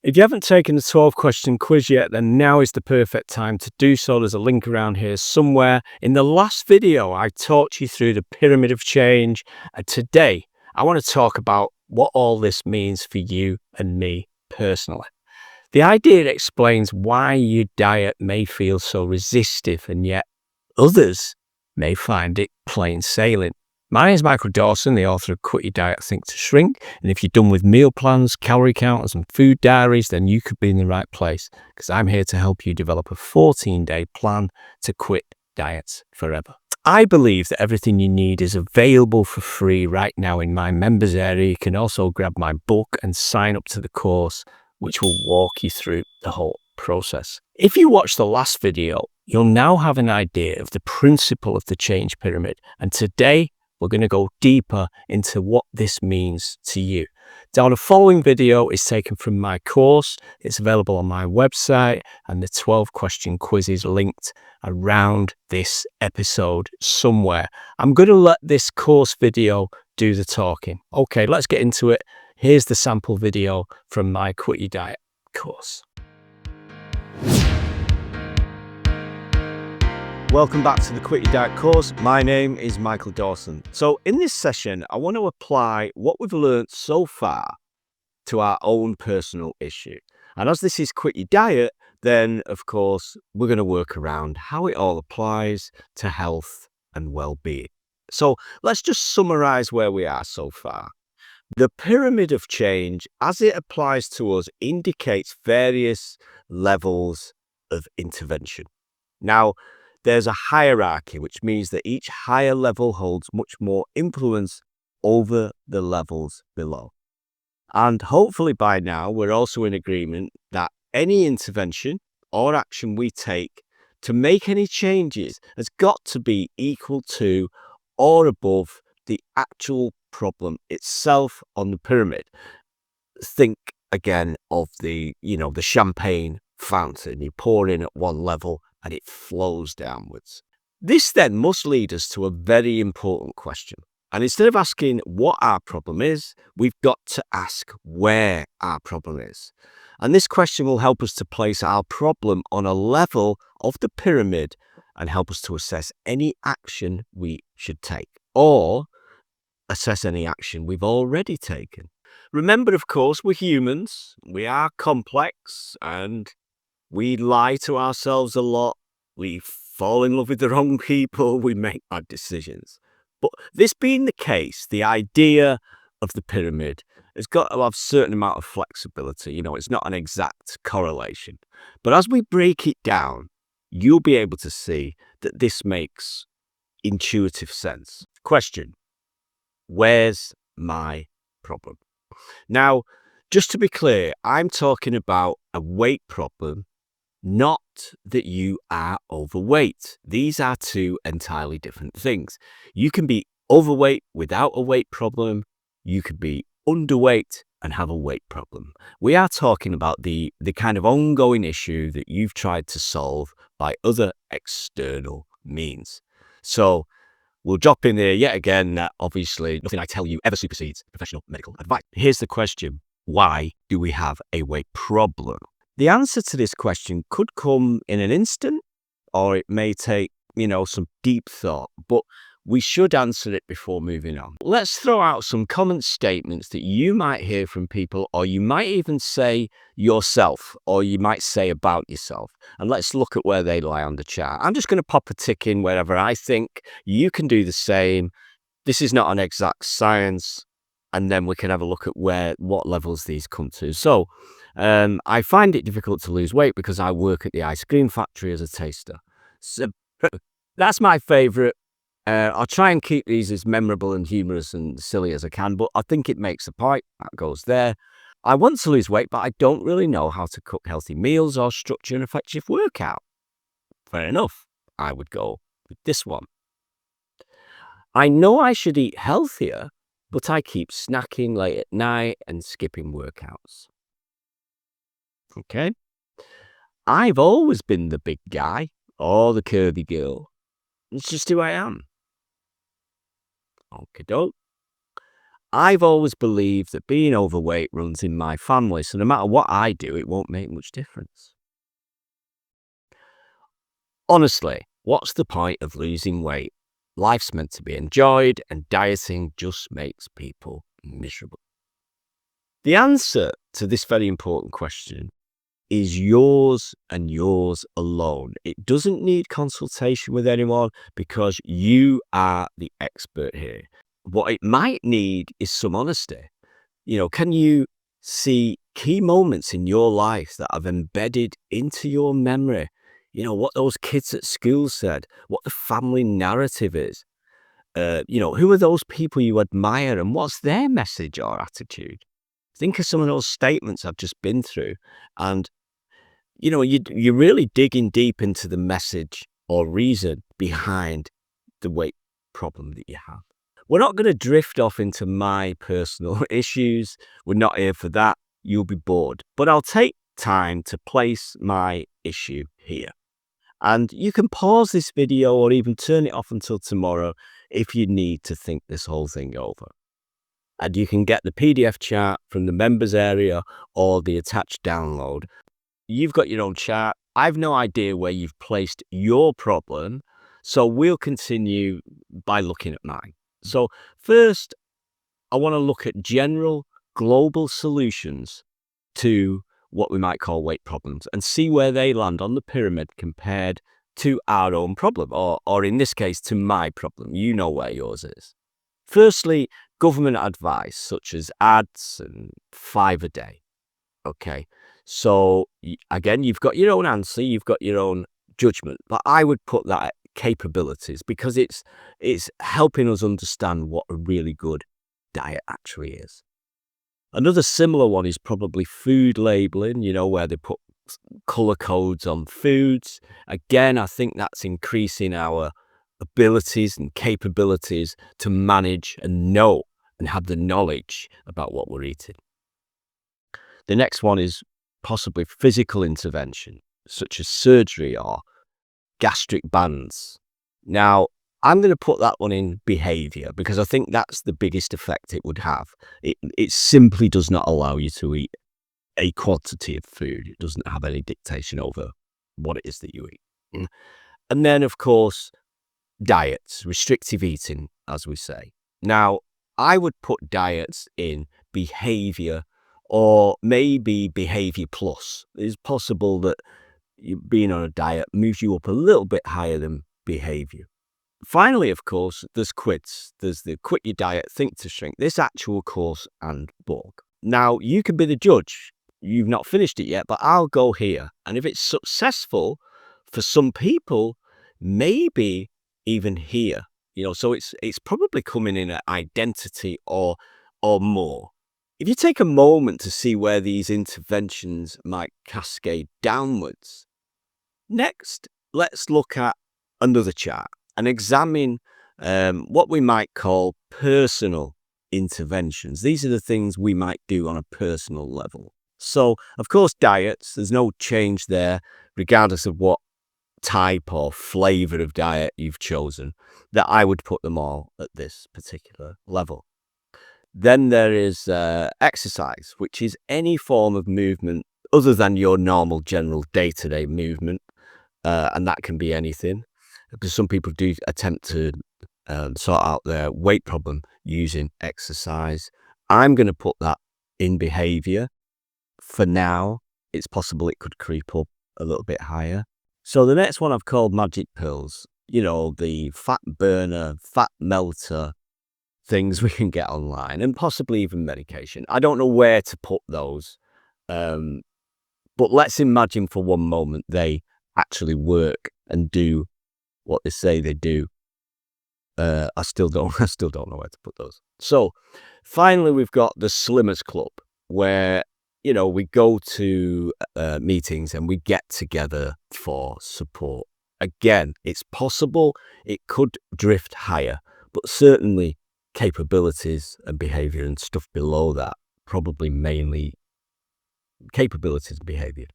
If you haven't taken the 12-question quiz yet, then now is the perfect time to do so. There's a link around here somewhere. In the last video, I talked you through the pyramid of change, and today I want to talk about what all this means for you and me personally. The idea explains why your diet may feel so resistive, and yet others may find it plain sailing. My name is Michael Dawson, the author of Quit Your Diet, Think to Shrink. And if you're done with meal plans, calorie counters, and food diaries, then you could be in the right place, because I'm here to help you develop a 14-day plan to quit diets forever. I believe that everything you need is available for free right now in my members area. You can also grab my book and sign up to the course, which will walk you through the whole process. If you watched the last video, you'll now have an idea of the principle of the change pyramid. And today, we're going to go deeper into what this means to you. Now, the following video is taken from my course. It's available on my website, and the 12-question quiz is linked around this episode somewhere. I'm going to let this course video do the talking. Okay, let's get into it. Here's the sample video from my Quit Your Diet course. Welcome back to the Quit Your Diet course. My name is Michael Dawson. So in this session, I want to apply what we've learned so far to our own personal issue. And as this is Quit Your Diet, then of course, we're going to work around how it all applies to health and well-being. So let's just summarize where we are so far. The pyramid of change, as it applies to us, indicates various levels of intervention. Now, there's a hierarchy, which means that each higher level holds much more influence over the levels below. And hopefully by now, we're also in agreement that any intervention or action we take to make any changes has got to be equal to or above the actual problem itself on the pyramid. Think again of the champagne fountain. You pour in at one level and it flows downwards. This then must lead us to a very important question. And instead of asking what our problem is, we've got to ask where our problem is. And this question will help us to place our problem on a level of the pyramid and help us to assess any action we should take, or assess any action we've already taken. Remember, of course, we're humans, we are complex, and we lie to ourselves a lot. We fall in love with the wrong people. We make bad decisions. But this being the case, the idea of the pyramid has got to have a certain amount of flexibility. It's not an exact correlation. But as we break it down, you'll be able to see that this makes intuitive sense. Question: where's my problem? Now, just to be clear, I'm talking about a weight problem, not that you are overweight. These are two entirely different things. You can be overweight without a weight problem. You could be underweight and have a weight problem. We are talking about the kind of ongoing issue that you've tried to solve by other external means. So we'll drop in there yet again that obviously nothing I tell you ever supersedes professional medical advice. Here's the question: why do we have a weight problem? The answer to this question could come in an instant, or it may take, some deep thought, but we should answer it before moving on. Let's throw out some common statements that you might hear from people, or you might even say yourself, or you might say about yourself. And let's look at where they lie on the chart. I'm just going to pop a tick in wherever I think. You can do the same. This is not an exact science. And then we can have a look at what levels these come to. So I find it difficult to lose weight because I work at the ice cream factory as a taster. So that's my favorite. I'll try and keep these as memorable and humorous and silly as I can, but I think it makes the point. That goes there. I want to lose weight, but I don't really know how to cook healthy meals or structure an effective workout. Fair enough. I would go with this one. I know I should eat healthier, but I keep snacking late at night and skipping workouts. Okay. I've always been the big guy or the curvy girl. It's just who I am. Okay, doke. I've always believed that being overweight runs in my family, so no matter what I do, it won't make much difference. Honestly, what's the point of losing weight? Life's meant to be enjoyed, and dieting just makes people miserable. The answer to this very important question is yours and yours alone. It doesn't need consultation with anyone because you are the expert here. What it might need is some honesty. Can you see key moments in your life that have embedded into your memory? What those kids at school said, what the family narrative is. Who are those people you admire and what's their message or attitude? Think of some of those statements I've just been through, and you're really digging deep into the message or reason behind the weight problem that you have. We're not going to drift off into my personal issues. We're not here for that. You'll be bored. But I'll take time to place my issue here. And you can pause this video or even turn it off until tomorrow if you need to think this whole thing over. And you can get the PDF chart from the members area or the attached download. You've got your own chart. I've no idea where you've placed your problem, so we'll continue by looking at mine. So first, I want to look at general global solutions to what we might call weight problems and see where they land on the pyramid compared to our own problem, or in this case, to my problem. You know where yours is. Firstly, government advice, such as ads and 5 a day. Okay, so again, you've got your own answer, you've got your own judgment, but I would put that at capabilities because it's helping us understand what a really good diet actually is. Another similar one is probably food labeling, where they put color codes on foods. Again, I think that's increasing our abilities and capabilities to manage and know and have the knowledge about what we're eating. The next one is possibly physical intervention, such as surgery or gastric bands. Now, I'm going to put that one in behavior because I think that's the biggest effect it would have. It simply does not allow you to eat a quantity of food. It doesn't have any dictation over what it is that you eat. And then, of course, diets, restrictive eating, as we say. Now, I would put diets in behavior or maybe behavior plus. It's possible that being on a diet moves you up a little bit higher than behavior. Finally, of course, there's quids. There's the Quit Your Diet, Think to Shrink, this actual course and book. Now, you can be the judge. You've not finished it yet, but I'll go here. And if it's successful for some people, maybe even here, so it's probably coming in at identity or more. If you take a moment to see where these interventions might cascade downwards. Next, let's look at another chart and examine what we might call personal interventions. These are the things we might do on a personal level. So, of course, diets, there's no change there, regardless of what type or flavor of diet you've chosen, that I would put them all at this particular level. Then there is exercise, which is any form of movement other than your normal general day-to-day movement. And that can be anything. Because some people do attempt to sort out their weight problem using exercise. I'm going to put that in behavior. For now, it's possible it could creep up a little bit higher. So the next one I've called magic pills. The fat burner, fat melter things we can get online and possibly even medication. I don't know where to put those. But let's imagine for one moment they actually work and do what they say they do. I still don't know where to put those. So finally, we've got the Slimmers Club, where we go to meetings and we get together for support. Again, it's possible it could drift higher, but certainly capabilities and behavior and stuff below that, probably mainly capabilities and behavior.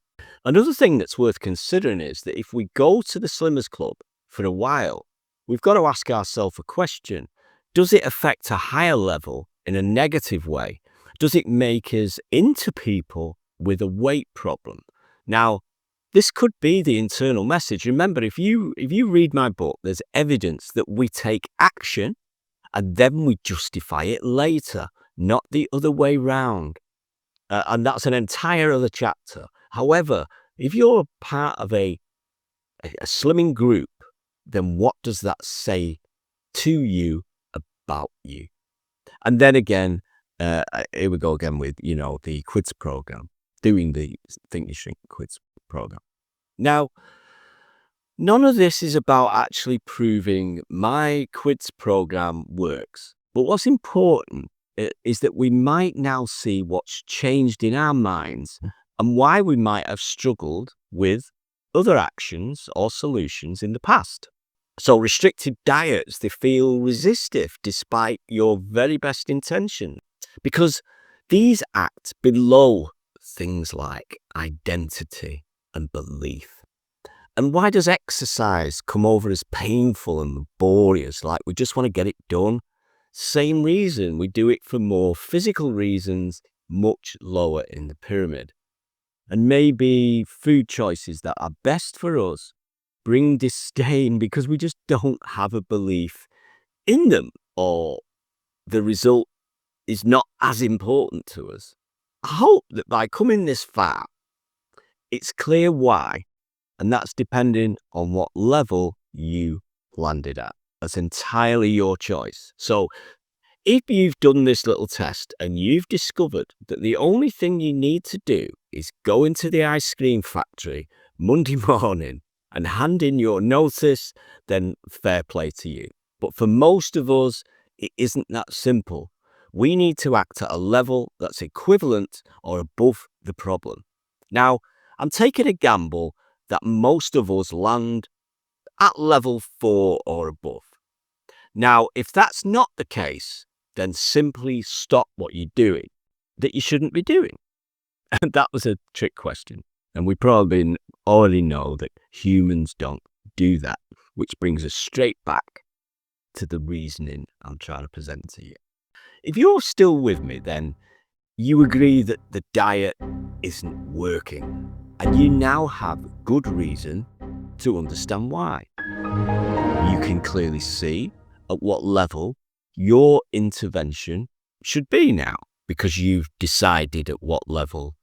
Another thing that's worth considering is that if we go to the Slimmers Club for a while, we've got to ask ourselves a question. Does it affect a higher level in a negative way? Does it make us into people with a weight problem? Now, this could be the internal message. Remember, if you read my book, there's evidence that we take action and then we justify it later, not the other way round. And that's an entire other chapter. However, if you're part of a slimming group, then what does that say to you about you? And then again, here we go again with, the quiz program, doing the Think You Shrink quiz program. Now, none of this is about actually proving my quiz program works. But what's important is that we might now see what's changed in our minds and why we might have struggled with other actions or solutions in the past. So restricted diets, they feel resistive despite your very best intention, because these act below things like identity and belief. And why does exercise come over as painful and laborious, like we just want to get it done? Same reason, we do it for more physical reasons, much lower in the pyramid. And maybe food choices that are best for us bring disdain because we just don't have a belief in them, or the result is not as important to us. I hope that by coming this far, it's clear why, and that's depending on what level you landed at. That's entirely your choice. So if you've done this little test and you've discovered that the only thing you need to do is go into the ice cream factory Monday morning and hand in your notice, then fair play to you. But for most of us, it isn't that simple. We need to act at a level that's equivalent or above the problem. Now, I'm taking a gamble that most of us land at level 4 or above. Now, if that's not the case, then simply stop what you're doing that you shouldn't be doing. And that was a trick question. And we probably already know that humans don't do that, which brings us straight back to the reasoning I'm trying to present to you. If you're still with me, then you agree that the diet isn't working, and you now have good reason to understand why. You can clearly see at what level your intervention should be now, because you've decided at what level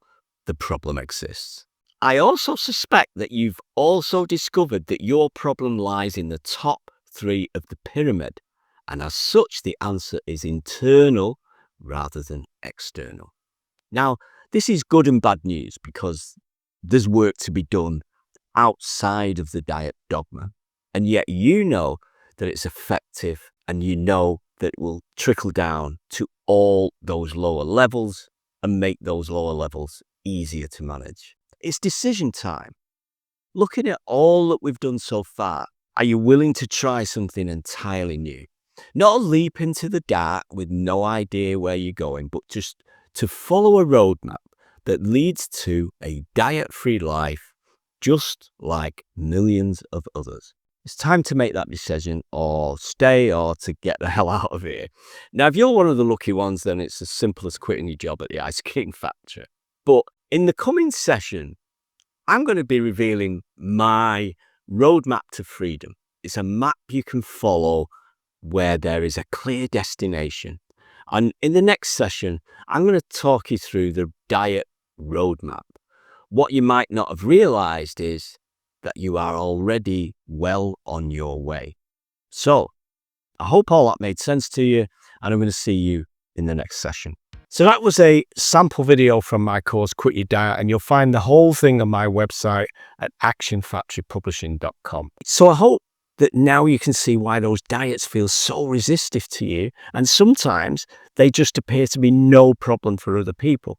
the problem exists. I also suspect that you've also discovered that your problem lies in the top 3 of the pyramid, and as such the answer is internal rather than external. Now, this is good and bad news, because there's work to be done outside of the diet dogma, and yet you know that it's effective, and you know that it will trickle down to all those lower levels and make those lower levels easier to manage. It's decision time. Looking at all that we've done so far, are you willing to try something entirely new? Not a leap into the dark with no idea where you're going, but just to follow a roadmap that leads to a diet-free life, just like millions of others. It's time to make that decision, or stay, or to get the hell out of here. Now, if you're one of the lucky ones, then it's as simple as quitting your job at the ice cream factory. But in the coming session, I'm going to be revealing my roadmap to freedom. It's a map you can follow where there is a clear destination. And in the next session, I'm going to talk you through the diet roadmap. What you might not have realized is that you are already well on your way. So I hope all that made sense to you, and I'm going to see you in the next session. So that was a sample video from my course, Quit Your Diet, and you'll find the whole thing on my website at actionfactorypublishing.com. So I hope that now you can see why those diets feel so resistive to you, and sometimes they just appear to be no problem for other people.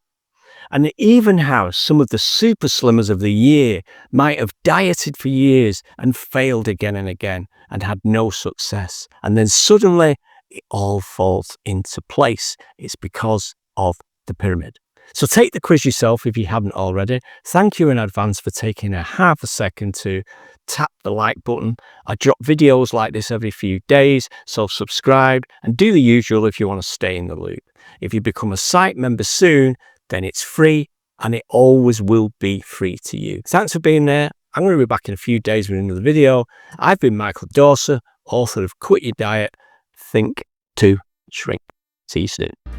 And even how some of the super slimmers of the year might have dieted for years and failed again and again and had no success. And then suddenly it all falls into place. It's because of the pyramid. So take the quiz yourself if you haven't already. Thank you in advance for taking a half a second to tap the like button. I drop videos like this every few days, so subscribe and do the usual if you want to stay in the loop. If you become a site member soon, then it's free and it always will be free to you. Thanks for being there. I'm going to be back in a few days with another video. I've been Michael Dawson, author of Quit Your Diet, Think to Shrink. See you soon.